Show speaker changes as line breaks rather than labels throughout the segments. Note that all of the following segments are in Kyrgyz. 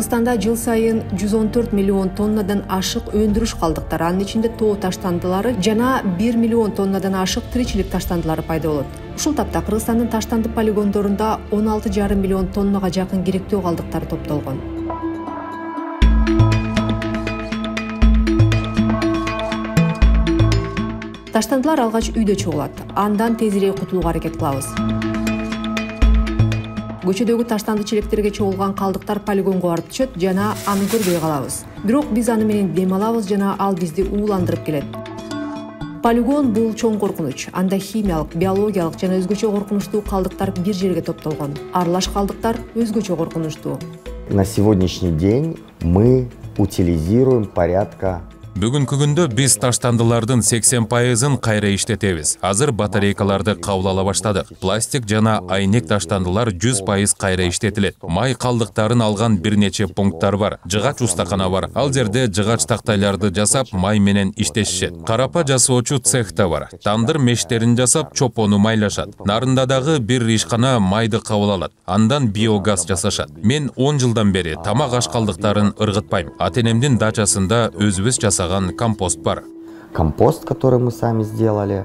Кыргызстанда жыл сайын 114 миллион тоннадан ашык өндүрүш калдыктары, анын ичинде тоо таштандылары жана 1 миллион тоннадан ашык тиричилик таштандылары пайда болот. Ушул тапта Кыргызстандын таштанды полигондорунда 16,5 миллион тоннага жакын керектөө калдыктар топтолгон. Таштандылар алгач үйдө чогулат. Андан тезирээк кутулууга аракет кылабыз. Көчөдөгү таштанды челектерге чогулган калдыктар полигонго барып түшөт жана аны көрбөй калабыз. Бирок биз аны менен дем алабыз жана ал бизди ууландырып келет. Полигон бул чоң коркунуч. Анда химиялык, биологиялык жана өзгөчө коркунучтуу калдыктар бир жерге топтолгон. Аралаш калдыктар өзгөчө коркунучтуу.
На сегодняшний день мы утилизируем порядка.
Бүгүнкү күндө биз таштандылардын 80%-ын кайра иштетебиз. Азыр батарейкаларды кабыл ала баштадык. Пластик жана айнек таштандылар 100% кайра иштетилет. Май калдыктарын алган бир нече пункттар бар. Жыгач устакана бар. Ал жерде жыгач тактайларды жасап май менен иштешет. Карапа жасоочу цех да бар. Тандыр мештерин жасап чопону майлашат. Нарындадагы бир ишкана майды кабыл алат. Андан биогаз жасашат. Мен 10 жылдан бери тамак аш калдыктарын ыргытпайм. Ата-энемдин дачасында өзүбүз компост бар.
Компост, который мы сами сделали.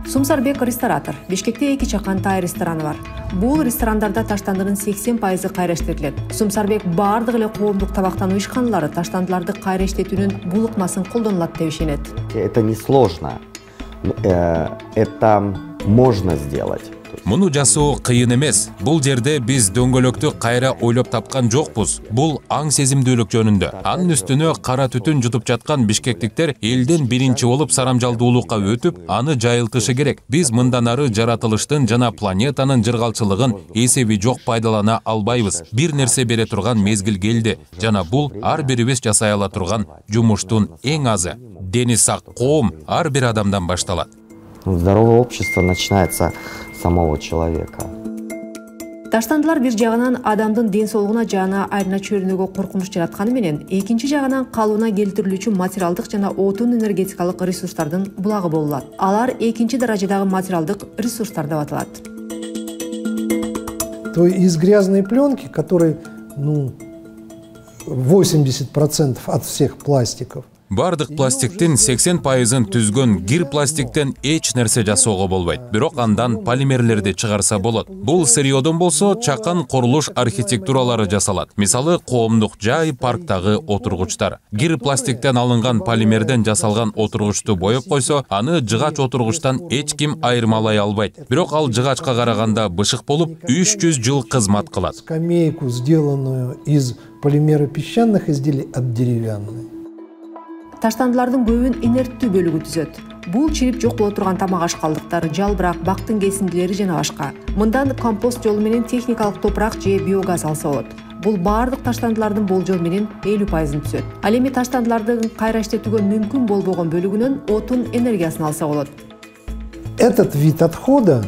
Сумсарбек ресторатор. Бишкекте 2 чакан тай рестораны бар. Бул ресторандарда таштандырдын 80% кайра иштетилет. Сумсарбек бардык эле коомдук табактануу ишканалары таштандыларды кайра иштетүүнүн бул ыкмасын колдонулат деп ишенет.
Это не сложно. Это можно сделать.
Муну жасоо кыйын эмес. Бул жерде биз дөңгөлөктү кайра ойлоп тапкан жокпуз. Бул аң сезимдүүлүк жөнүндө. Анын үстүнө кара түтүн жутуп жаткан бишкектиктер элден биринчи болуп сарамжалдуулукка өтүп, аны жайылтышы керек. Биз мындан ары жаратылыштын жана планетанын жыргалчылыгын эсеби жок пайдалана албайбыз. Бир нерсе бере турган мезгил келди жана бул ар бирибиз жасай ала турган жумуштун эң азы. Дени сак коом ар бир адамдан башталат.
Здоровое общество начинается с самого человека.
Таштандылар бир жагынан адамдын ден соолугуна жана айрына чөйрөнүүгө коркунуч жаратканы менен, экинчи жагынан калыбына келтирилүүчү материалдык жана отун энергетикалык ресурстардын булагы болулат. Алар экинчи даражадагы материалдык ресурстар деп аталат.
То из грязной пленки, которой 80% от всех пластиков.
Бардык пластиктин 80%-ын түзгөн гир пластиктен эч нерсе жасоого болбойт. Бирок андан полимерлерди чыгарса болот. Бул сырьёдон болсо чакан курулуш архитектуралары жасалат. Мисалы, коомдук жай, парктагы отургучтар. Гир пластиктен алынган полимерден жасалган отургучту боеп койсо, аны жыгач отургучтан эч ким айырмалай албайт. Бирок ал жыгачка караганда бышык болуп, 300 жыл кызмат кылат.
Скамейку, сделанную из полимера песчаных изделий, от деревянной.
Таштандылардын көбүн инерттүү бөлүгү түзөт. Бул чирип жок боло турган тамак аш калдыктары, жалбырак, бактын кесиндилери жана башка. Мындан компост жолу менен техникалык топурак же биогаз алса болот. Бул бардык таштандылардын болжол менен 50%-ын түзөт. Ал эми таштандылардын кайра иштетүүгө мүмкүн болбогон бөлүгүнөн отун энергиясын алса болот.
Этот вид отхода,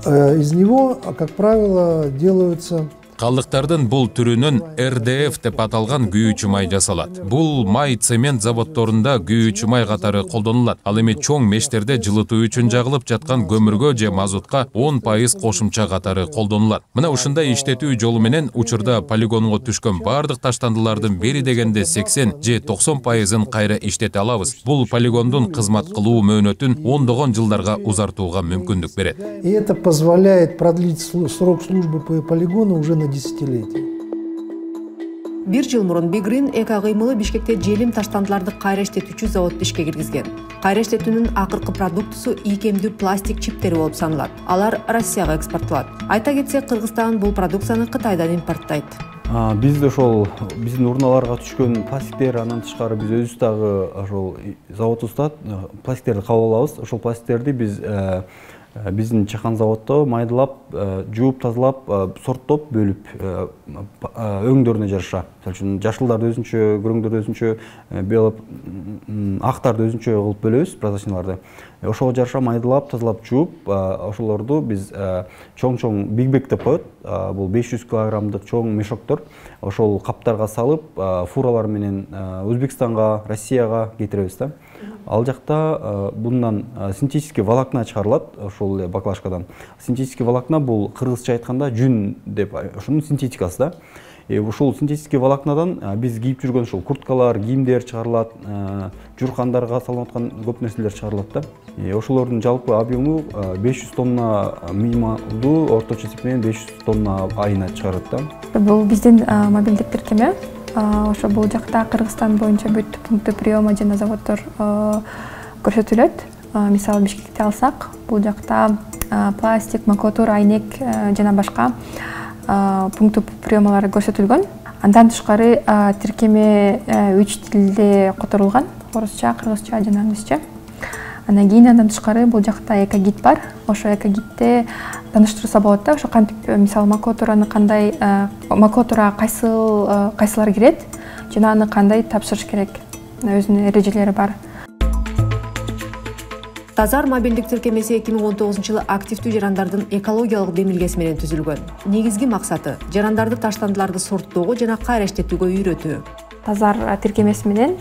из него, как правило, делаются
Калдыктардын бул түрүнөн РДФ деп аталган күйүүчү май жасалат. Бул май цемент заводдорунда күйүүчү май катары колдонулат. Ал эми чоң мештерде жылытуу үчүн жагылып жаткан көмүргө же мазутка 10% кошумча катары колдонулат. Мына ушундай иштетүү жолу менен учурда полигонго түшкөн бардык таштандылардын бери дегенде 80 же 90%-ын кайра иштете алабыз. Бул полигондун кызмат кылуу мөөнөтүн ондогон жылдарга узартууга мүмкүндүк берет.
И это позволяет продлить срок службы по полигону уже на десятилетия.
Бир жыл мурун Бигрин эко кыймылы Бишкекте желим таштандыларды кайра иштетүүчү заводду ишке киргизген. Кайра иштетүүнүн акыркы продуктусу ийкемдүү пластик чиптери болуп саналат. Алар Россияга экспорттолот. Айта кетсек, Кыргызстан бул продукцияны Кытайдан импорттойт.
Бизде ошол биздин урналарга түшкөн пластиктер, андан тышкары биз өзүбүз дагы ошол заводубузда пластиктерди кабыл алабыз. Ошол пластиктерди биз биздин чакан заводдо майдалап, жууп, тазалап, сорттоп, бөлүп, өңдөрүнө жараша. Мисалы үчүн жашылдарды өзүнчө, күрөңдөрдү өзүнчө, белоп, актарды өзүнчө кылып бөлөбүз, прозрачныйларды. Ошого жараша майдалап, тазалап, жууп, ошолорду биз чоң-чоң биг-бэг деп коет. Бул 500 килограммдык чоң мешоктор. Ошол каптарга салып, фуралар менен Өзбекстанга, Россияга кетиребиз да. Ал жакта bundan синтетический волокна чыгарылат, ошол баклажкадан. Синтетический волокна бул кыргызча айтканда жүн деп, ошонун синтетикасы да. ушул синтетический волокнадан биз кийип жүргөн ушул курткалар, кийимдер чыгарылат, жууркандарга салынып аткан көп нерселер чыгарылат да. Ошолордун жалпы объему 500 тонна минималдуу, орточо эсеп менен 500 тонна айына чыгарат да.
Бул биздин мобилдик тиркеме. Ошо бул жакта Кыргызстан боюнча бүт пункты приема жана заводдор көрсөтүлөт. Мисалы Бишкекти алсак, бул жакта пластик, макулатура, айнек жана башка пункты приемалары көрсөтүлгөн. Андан тышкары тиркеме 3 тилде которулган: орусча, кыргызча жана англисче. Андан кийин андан тышкары бул жакта экогид бар. Ошо экогидте таныштырса болот да. Ошо кантип мисалы макулатураны кандай, макулатура кайсылар кирет жана аны кандай тапшырыш керек. Өзүнүн эрежелери бар.
Тазар мобилдик тиркемеси 2019-жылы активдүү жарандардын экологиялык демилгеси менен түзүлгөн. Негизги максаты жарандарды таштандыларды сорттоого жана кайра иштетүүгө үйрөтүү.
Тазар тиркемеси менен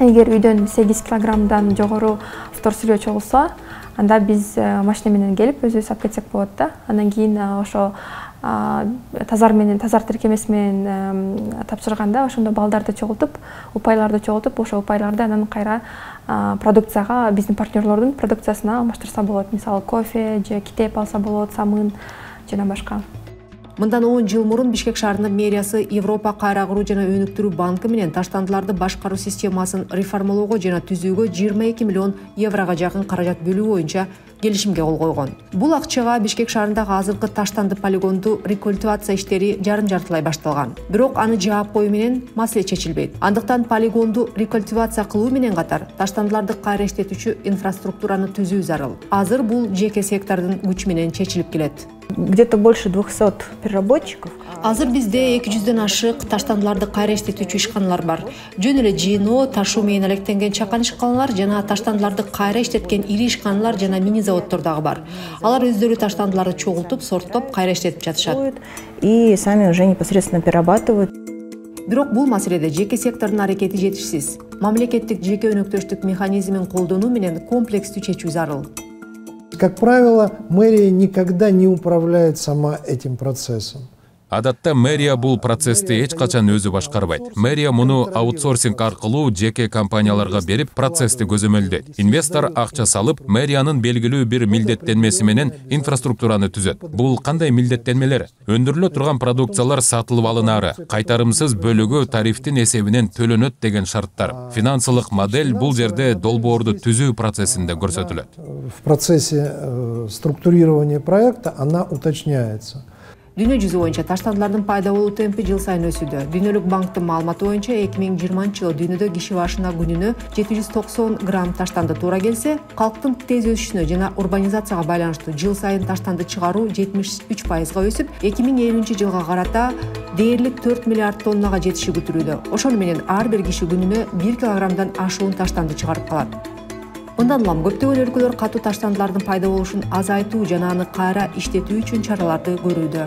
эгер үйдөн 8 килограммдан жогору вторсырье чогулса, анда биз машина менен келип өзүбүз алып кетсек болот да. Андан кийин ошо тазар тиркемеси менен тапшырганда ошондо балдарды чогултуп, упайларды чогултуп, ошо упайларды анан кайра продукцияга, биздин партнерлордун продукциясына алмаштырса болот. Мисалы кофе же китеп алса болот, самын жана башка.
Мындан 10 жыл мурун Бишкек шаарынын мэриясы Европа кайра куруу жана өнүктүрүү банкы менен таштандыларды башкаруу системасын реформалоого жана түзүүгө 22 миллион еврого жакын каражат бөлүү боюнча келишимге кол койгон. Бул акчага Бишкек шаарындагы азыркы таштанды полигонду рекультивация иштери жарым-жартылай башталган. Бирок аны жаап коюу менен маселе чечилбейт. Андыктан полигонду рекультивация кылуу менен катар таштандыларды кайра иштетүүчү инфраструктураны түзүү зарыл. Азыр бул жеке сектордун күчү менен чечилип келет.
Где-то больше 200 переработчиков.
Азыр бизде 200дөн ашык таштандыларды кайра иштетүүчү ишканалар бар. Жөн эле жыйноо, ташуу менен алектенген чакан ишканалар жана таштандыларды кайра иштеткен ири ишканалар жана мини заводдор дагы бар. Алар өздөрү таштандыларды чогултуп, сорттоп, кайра иштетип жатышат.
И сами уже непосредственно перерабатывают.
Бирок бул маселеде жеке сектордун аракети жетишсиз. Мамлекеттик жеке өнөктөштүк механизмин колдонуу менен комплекстүү чечүү зарыл.
Как правило, мэрия никогда не управляет сама этим процессом.
Адатта мэрия бул процессти эч качан өзү башкарбайт. Мэрия муну аутсорсинг аркылуу жеке компанияларга берип процессти көзөмөлдөйт. Инвестор акча салып, мэриянын белгилүү бир милдеттенмеси менен инфраструктураны түзөт. Бул кандай милдеттенмелер? Өндүрүлө турган продукциялар сатылып алынары, кайтарымсыз бөлүгү тарифтин эсебинен төлөнөт деген шарттар. Финансылык модель бул жерде долбоорду түзүү процессинде көрсөтүлөт.
В процессе структурирования проекта она уточняется.
Дүйнө жүзү боюнча таштандылардын пайда болуу темпи жыл сайын өсүүдө. Дүйнөлүк банктын маалыматы боюнча 2020-жылы дүйнөдө киши башына күнүнө 790 грамм таштанды туура келсе, калктын тез өсүшүнө жана урбанизацияга байланыштуу жыл сайын таштанды чыгаруу 73%га өсүп, 2050-жылга карата дээрлик 4 миллиард тоннага жетиши күтүлүүдө. Ошону менен ар бир киши күнүнө 1 килограммдан ашуун таштанды чыгарып калат. Мындан улам көптөгөн өлкөлөр катуу таштандылардын пайда болушун азайтуу жана аны кайра иштетүү үчүн чараларды көрүүдө.